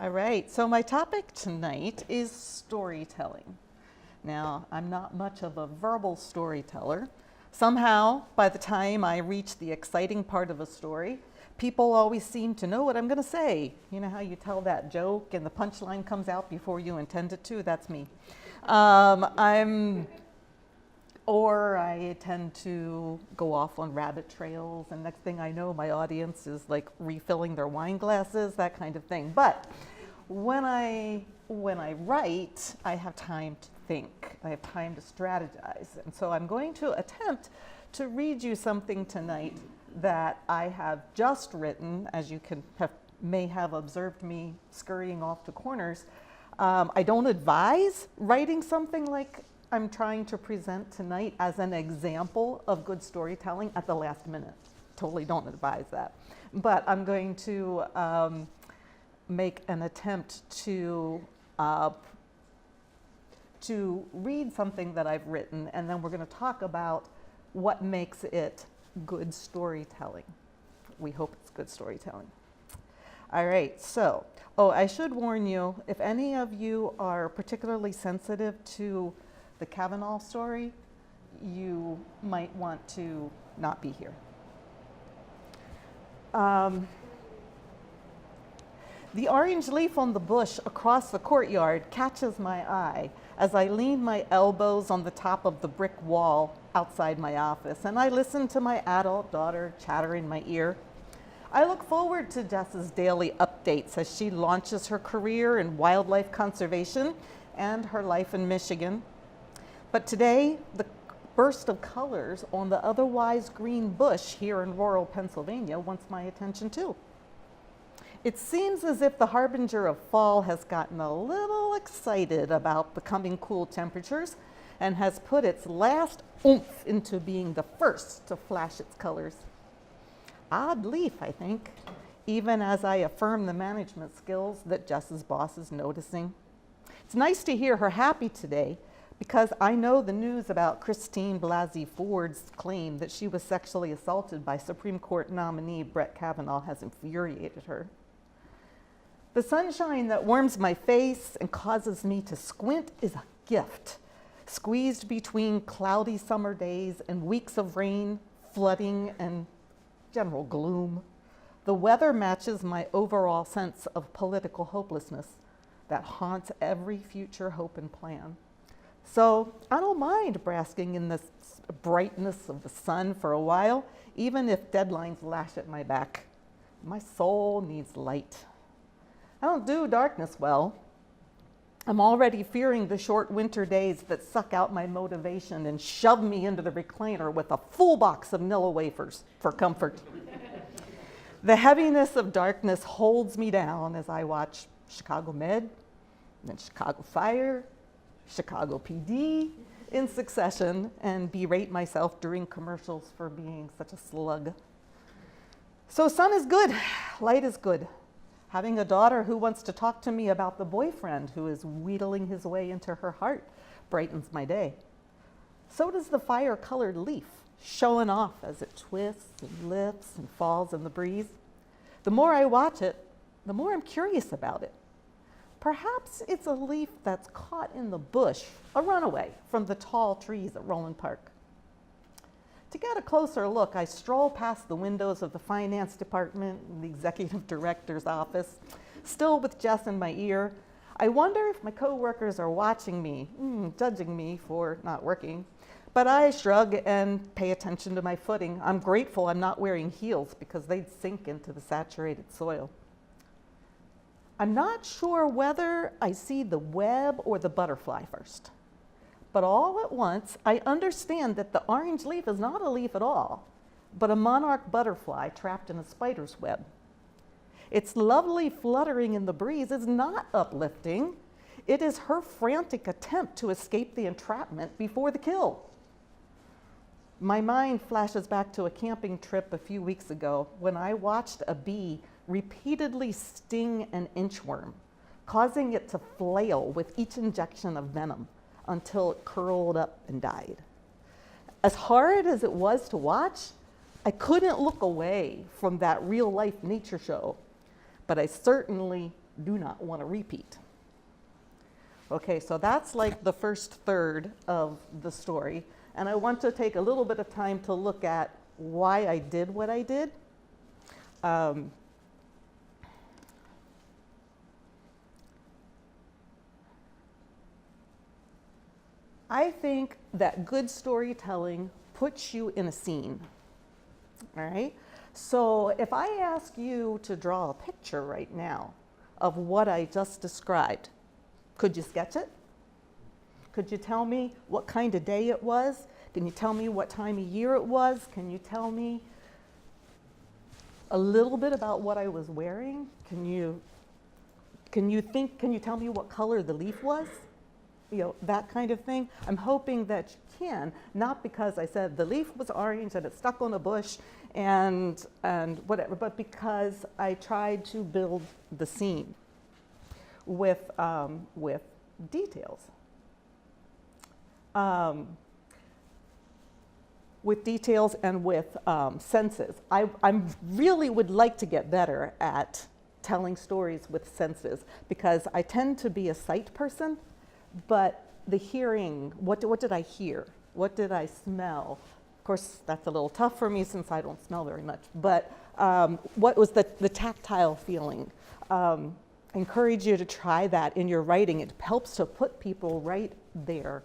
All right, so my topic tonight is storytelling. Now, I'm not much of a verbal storyteller. Somehow, by the time I reach the exciting part of a story, people always seem to know what I'm going to say. You know how you tell that joke and the punchline comes out before you intend it to? That's me. Or I tend to go off on rabbit trails, and next thing I know, my audience is like refilling their wine glasses, that kind of thing. But when I write, I have time to think. I have time to strategize. And so I'm going to attempt to read you something tonight that I have just written, as you may have observed me scurrying off to corners. I don't advise writing something like I'm trying to present tonight as an example of good storytelling at the last minute. Totally don't advise that. But I'm going to make an attempt to read something that I've written, and then we're going to talk about what makes it good storytelling. We hope it's good storytelling. All right, so, I should warn you, if any of you are particularly sensitive to the Kavanaugh story, you might want to not be here. The orange leaf on the bush across the courtyard catches my eye as I lean my elbows on the top of the brick wall outside my office, and I listen to my adult daughter chatter in my ear. I look forward to Jess's daily updates as she launches her career in wildlife conservation and her life in Michigan. But today, the burst of colors on the otherwise green bush here in rural Pennsylvania wants my attention too. It seems as if the harbinger of fall has gotten a little excited about the coming cool temperatures and has put its last oomph into being the first to flash its colors. Odd leaf, I think, even as I affirm the management skills that Jess's boss is noticing. It's nice to hear her happy today, because I know the news about Christine Blasey Ford's claim that she was sexually assaulted by Supreme Court nominee Brett Kavanaugh has infuriated her. The sunshine that warms my face and causes me to squint is a gift, squeezed between cloudy summer days and weeks of rain, flooding, and general gloom. The weather matches my overall sense of political hopelessness that haunts every future hope and plan. So I don't mind basking in this brightness of the sun for a while, even if deadlines lash at my back. My soul needs light. I don't do darkness well. I'm already fearing the short winter days that suck out my motivation and shove me into the recliner with a full box of Nilla wafers for comfort. The heaviness of darkness holds me down as I watch Chicago Med, then Chicago Fire, Chicago PD in succession, and berate myself during commercials for being such a slug. So sun is good, light is good. Having a daughter who wants to talk to me about the boyfriend who is wheedling his way into her heart brightens my day. So does the fire-colored leaf, showing off as it twists and lifts and falls in the breeze. The more I watch it, the more I'm curious about it. Perhaps it's a leaf that's caught in the bush, a runaway from the tall trees at Roland Park. To get a closer look, I stroll past the windows of the finance department and the executive director's office, still with Jess in my ear. I wonder if my coworkers are watching me, judging me for not working. But I shrug and pay attention to my footing. I'm grateful I'm not wearing heels because they'd sink into the saturated soil. I'm not sure whether I see the web or the butterfly first. But all at once, I understand that the orange leaf is not a leaf at all, but a monarch butterfly trapped in a spider's web. Its lovely fluttering in the breeze is not uplifting. It is her frantic attempt to escape the entrapment before the kill. My mind flashes back to a camping trip a few weeks ago when I watched a bee repeatedly sting an inchworm, causing it to flail with each injection of venom until it curled up and died. As hard as it was to watch, I couldn't look away from that real-life nature show, but I certainly do not want to repeat. Okay, so that's like the first third of the story. And I want to take a little bit of time to look at why I did what I did. I think that good storytelling puts you in a scene, all right? So if I ask you to draw a picture right now of what I just described, could you sketch it? Could you tell me what kind of day it was? Can you tell me what time of year it was? Can you tell me a little bit about what I was wearing? Can you tell me what color the leaf was? You know, that kind of thing. I'm hoping that you can, not because I said the leaf was orange and it stuck on a bush and whatever, but because I tried to build the scene with details. With details and with senses. I really would like to get better at telling stories with senses because I tend to be a sight person, but the hearing, what did I hear? What did I smell? Of course, that's a little tough for me since I don't smell very much, but what was the tactile feeling? I encourage you to try that in your writing. It helps to put people right there.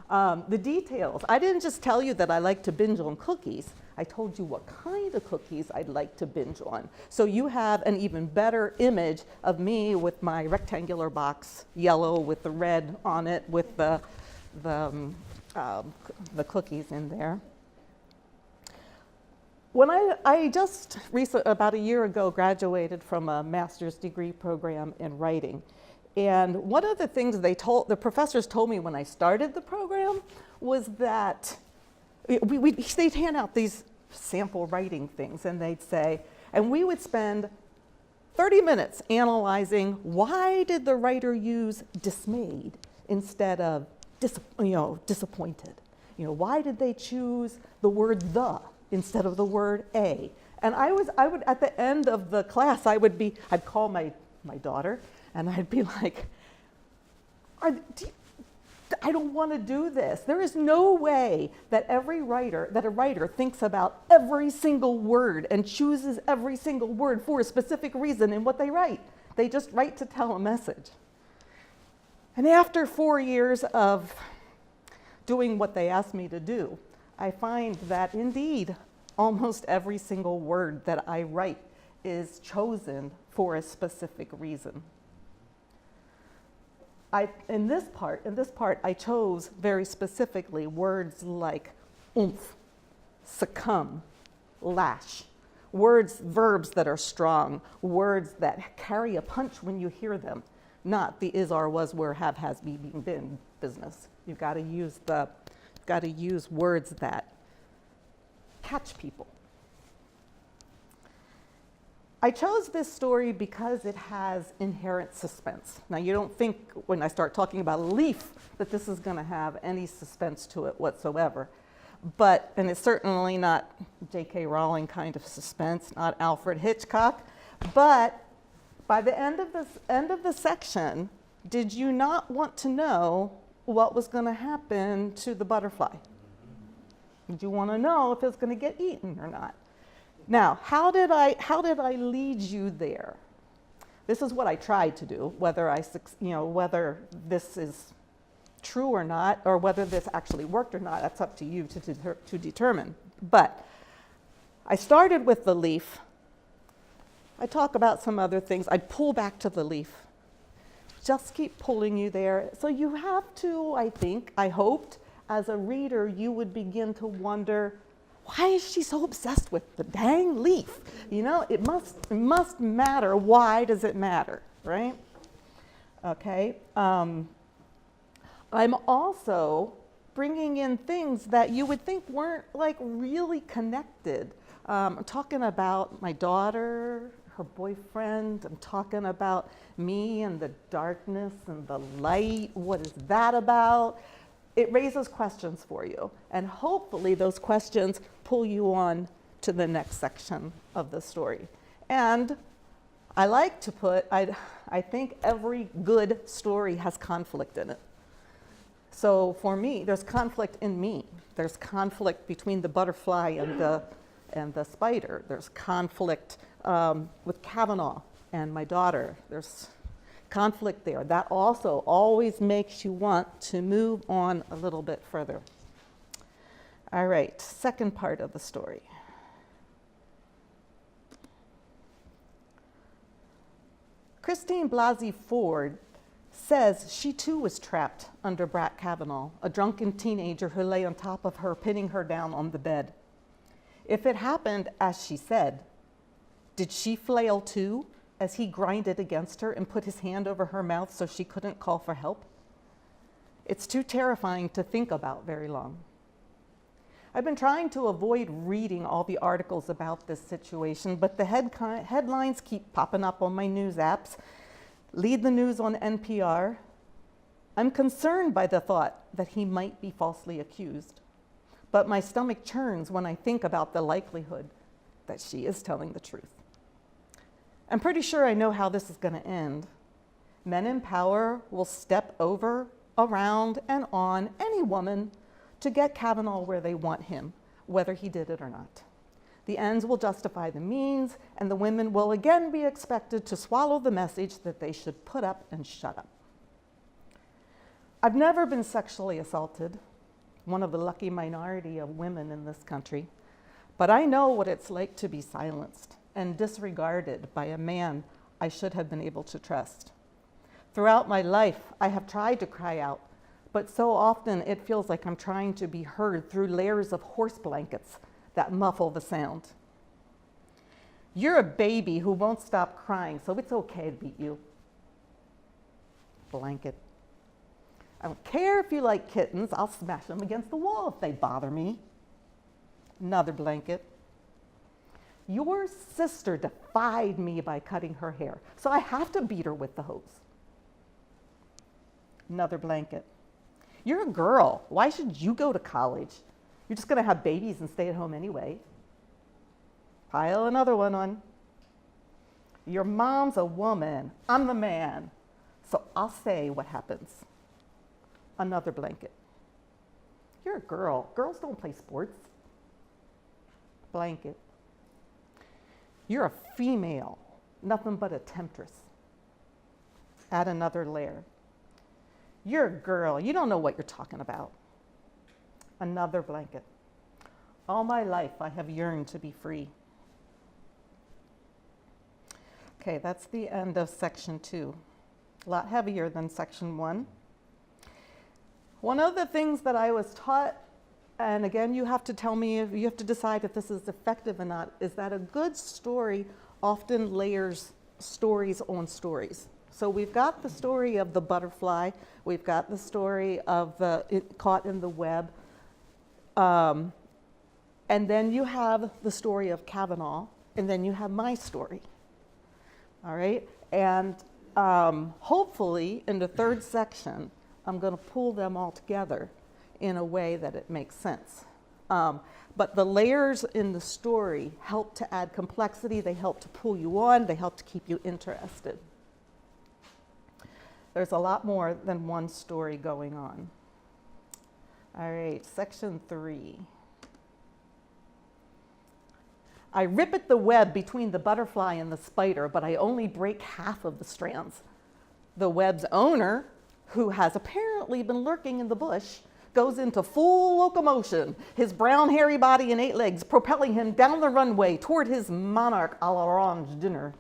The details. I didn't just tell you that I like to binge on cookies. I told you what kind of cookies I'd like to binge on. So you have an even better image of me with my rectangular box, yellow with the red on it, with the cookies in there. When I just recently, about a year ago, graduated from a master's degree program in writing. And one of the things the professors told me when I started the program was that they'd hand out these sample writing things and they'd say, and we would spend 30 minutes analyzing why did the writer use dismayed instead of disappointed? You know, why did they choose the word the instead of the word a? And I would at the end of the class, I'd call my daughter and I'd be like, I don't want to do this. There is no way that a writer thinks about every single word and chooses every single word for a specific reason in what they write. They just write to tell a message. And after 4 years of doing what they asked me to do, I find that indeed, almost every single word that I write is chosen for a specific reason. In this part, I chose very specifically words like oomph, succumb, lash, verbs that are strong, words that carry a punch when you hear them, not the is, are, was, were, have, has, be, been business. You've got to use words that catch people. I chose this story because it has inherent suspense. Now, you don't think when I start talking about a leaf that this is going to have any suspense to it whatsoever. And it's certainly not J.K. Rowling kind of suspense, not Alfred Hitchcock. But by the end of the section, did you not want to know what was going to happen to the butterfly? Did you want to know if it was going to get eaten or not? Now, how did I lead you there? This is what I tried to do. Whether this is true or not, or whether this actually worked or not, that's up to you to determine. But I started with the leaf. I talk about some other things. I'd pull back to the leaf. Just keep pulling you there. So you have to, I hoped, as a reader, you would begin to wonder, why is she so obsessed with the dang leaf? You know, it must matter. Why does it matter, right? Okay. I'm also bringing in things that you would think weren't like really connected. I'm talking about my daughter, her boyfriend. I'm talking about me and the darkness and the light. What is that about? It raises questions for you, and hopefully those questions pull you on to the next section of the story. And I like to put, I think every good story has conflict in it. So for me, there's conflict in me. There's conflict between the butterfly and the spider. There's conflict with Kavanaugh and my daughter. There's conflict there. That also always makes you want to move on a little bit further. All right, second part of the story. Christine Blasey Ford says she too was trapped under Brett Kavanaugh, a drunken teenager who lay on top of her, pinning her down on the bed. If it happened as she said, did she flail too as he grinded against her and put his hand over her mouth so she couldn't call for help? It's too terrifying to think about very long. I've been trying to avoid reading all the articles about this situation, but the headlines keep popping up on my news apps. Lead the News on NPR. I'm concerned by the thought that he might be falsely accused, but my stomach churns when I think about the likelihood that she is telling the truth. I'm pretty sure I know how this is going to end. Men in power will step over, around, and on any woman to get Kavanaugh where they want him, whether he did it or not. The ends will justify the means, and the women will again be expected to swallow the message that they should put up and shut up. I've never been sexually assaulted, one of the lucky minority of women in this country, but I know what it's like to be silenced and disregarded by a man I should have been able to trust. Throughout my life, I have tried to cry out, but so often it feels like I'm trying to be heard through layers of horse blankets that muffle the sound. You're a baby who won't stop crying, so it's okay to beat you. Blanket. I don't care if you like kittens, I'll smash them against the wall if they bother me. Another blanket. Your sister defied me by cutting her hair, so I have to beat her with the hose. Another blanket. You're a girl. Why should you go to college? You're just going to have babies and stay at home anyway. Pile another one on. Your mom's a woman. I'm the man. So I'll say what happens. Another blanket. You're a girl. Girls don't play sports. Blanket. You're a female. Nothing but a temptress. Add another layer. You're a girl. You don't know what you're talking about. Another blanket. All my life, I have yearned to be free. Okay, that's the end of section 2. A lot heavier than section 1. One of the things that I was taught, and again, you have to tell me, if you have to decide if this is effective or not, is that a good story often layers stories on stories. So we've got the story of the butterfly, we've got the story of it caught in the web, and then you have the story of Kavanaugh, and then you have my story, all right? And hopefully in the third section, I'm gonna pull them all together in a way that it makes sense. But the layers in the story help to add complexity, they help to pull you on, they help to keep you interested. There's a lot more than one story going on. All right, section 3. I rip at the web between the butterfly and the spider, but I only break half of the strands. The web's owner, who has apparently been lurking in the bush, goes into full locomotion, his brown hairy body and 8 legs propelling him down the runway toward his monarch à l'orange dinner.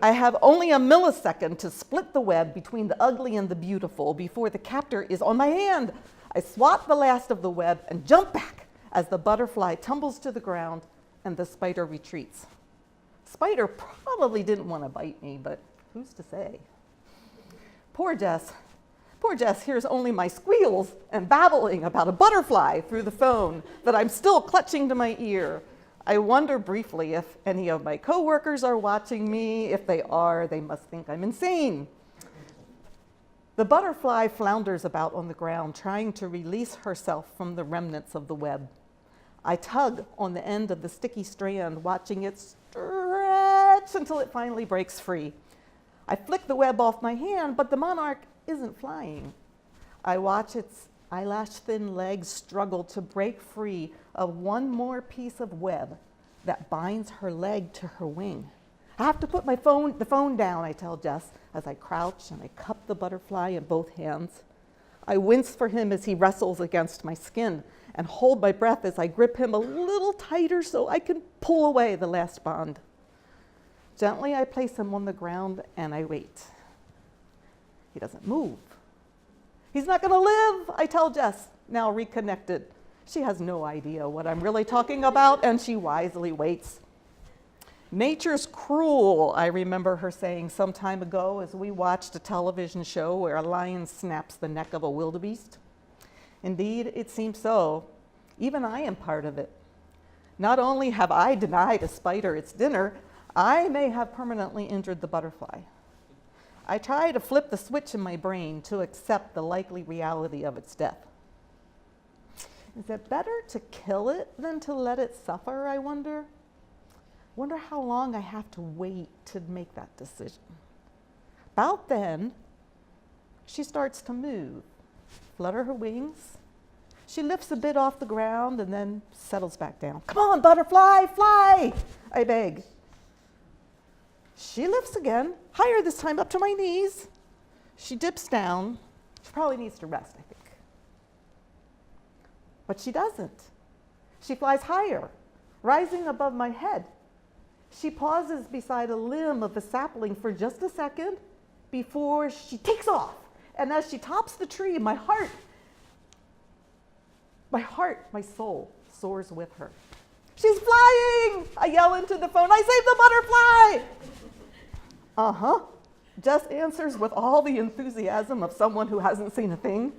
I have only a millisecond to split the web between the ugly and the beautiful before the captor is on my hand. I swat the last of the web and jump back as the butterfly tumbles to the ground and the spider retreats. Spider probably didn't want to bite me, but who's to say? Poor Jess hears only my squeals and babbling about a butterfly through the phone that I'm still clutching to my ear. I wonder briefly if any of my coworkers are watching me. If they are, they must think I'm insane. The butterfly flounders about on the ground, trying to release herself from the remnants of the web. I tug on the end of the sticky strand, watching it stretch stretch until it finally breaks free. I flick the web off my hand, but the monarch isn't flying. I watch its eyelash-thin legs struggle to break free of one more piece of web that binds her leg to her wing. I have to put the phone down, I tell Jess, as I crouch and I cup the butterfly in both hands. I wince for him as he wrestles against my skin and hold my breath as I grip him a little tighter so I can pull away the last bond. Gently, I place him on the ground and I wait. He doesn't move. He's not going to live, I tell Jess, now reconnected. She has no idea what I'm really talking about, and she wisely waits. Nature's cruel, I remember her saying some time ago as we watched a television show where a lion snaps the neck of a wildebeest. Indeed, it seems so. Even I am part of it. Not only have I denied a spider its dinner, I may have permanently injured the butterfly. I try to flip the switch in my brain to accept the likely reality of its death. Is it better to kill it than to let it suffer, I wonder? Wonder how long I have to wait to make that decision. About then, she starts to move, flutter her wings. She lifts a bit off the ground and then settles back down. Come on, butterfly, fly, I beg. She lifts again, higher this time, up to my knees. She dips down. She probably needs to rest, I think. But she doesn't. She flies higher, rising above my head. She pauses beside a limb of a sapling for just a second before she takes off. And as she tops the tree, my soul soars with her. She's flying! I yell into the phone, I saved the butterfly! Uh-huh. Jess answers with all the enthusiasm of someone who hasn't seen a thing.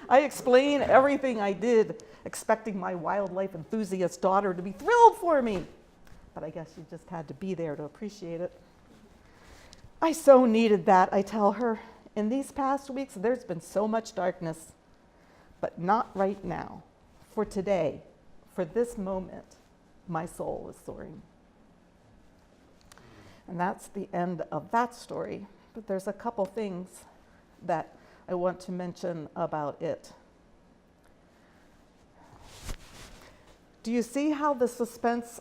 I explain everything I did, expecting my wildlife enthusiast daughter to be thrilled for me. But I guess she just had to be there to appreciate it. I so needed that, I tell her. In these past weeks, there's been so much darkness, but not right now. For today, for this moment, my soul is soaring. And that's the end of that story. But there's a couple things that I want to mention about it. Do you see how the suspense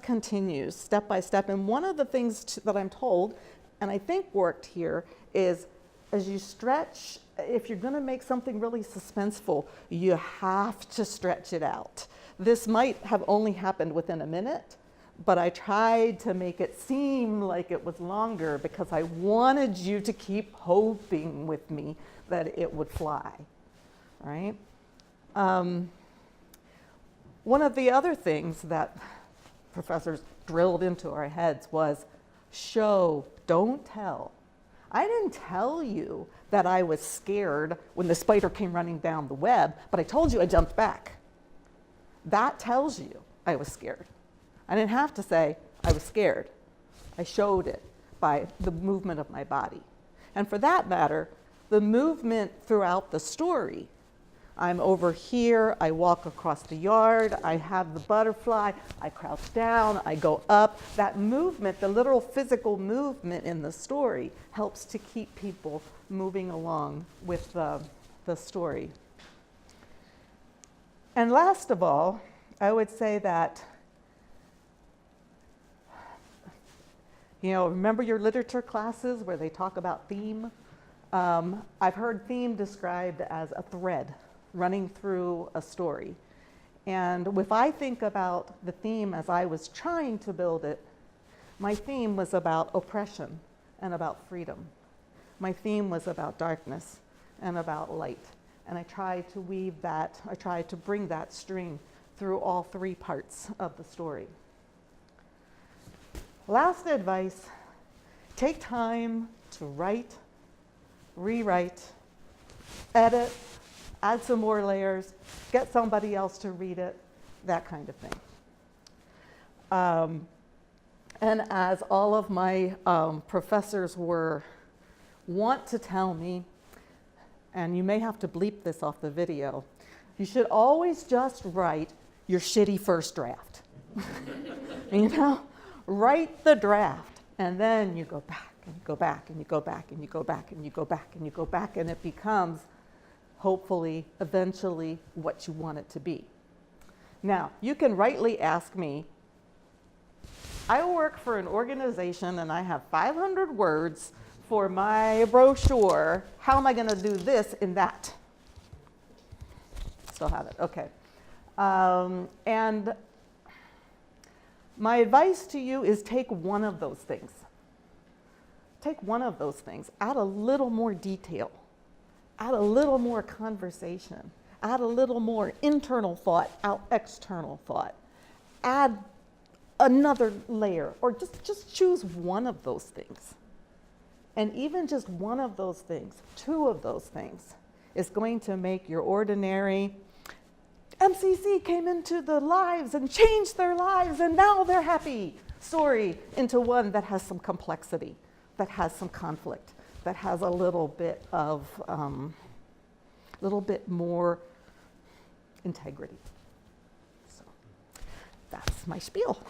continues step by step? And one of the things that I'm told, and I think worked here, is as you stretch, if you're going to make something really suspenseful, you have to stretch it out. This might have only happened within a minute, but I tried to make it seem like it was longer because I wanted you to keep hoping with me that it would fly, right? One of the other things that professors drilled into our heads was show, don't tell. I didn't tell you that I was scared when the spider came running down the web, but I told you I jumped back. That tells you I was scared. I didn't have to say I was scared. I showed it by the movement of my body. And for that matter, the movement throughout the story. I'm over here, I walk across the yard, I have the butterfly, I crouch down, I go up. That movement, the literal physical movement in the story, helps to keep people moving along with the story. And last of all, I would say that, remember your literature classes where they talk about theme? I've heard theme described as a thread running through a story. And if I think about the theme as I was trying to build it, my theme was about oppression and about freedom. My theme was about darkness and about light. And I tried to bring that string through all three parts of the story. Last advice, take time to write, rewrite, edit, add some more layers, get somebody else to read it, that kind of thing. And as all of my professors want to tell me, and you may have to bleep this off the video, you should always just write your shitty first draft. You know, write the draft, and then you go back and you go back and you go back and you go back and you go back and you go back, and it becomes, hopefully, eventually, what you want it to be. Now, you can rightly ask me, I work for an organization and I have 500 words for my brochure. How am I going to do this in that? Still have it, okay. And my advice to you is take one of those things. Take one of those things, add a little more detail, add a little more conversation, add a little more internal thought, out external thought, add another layer, or just choose one of those things. And even just one of those things, two of those things, is going to make your ordinary MCC came into the lives and changed their lives and now they're happy story into one that has some complexity, that has some conflict, that has a little bit of, little bit more integrity. So that's my spiel.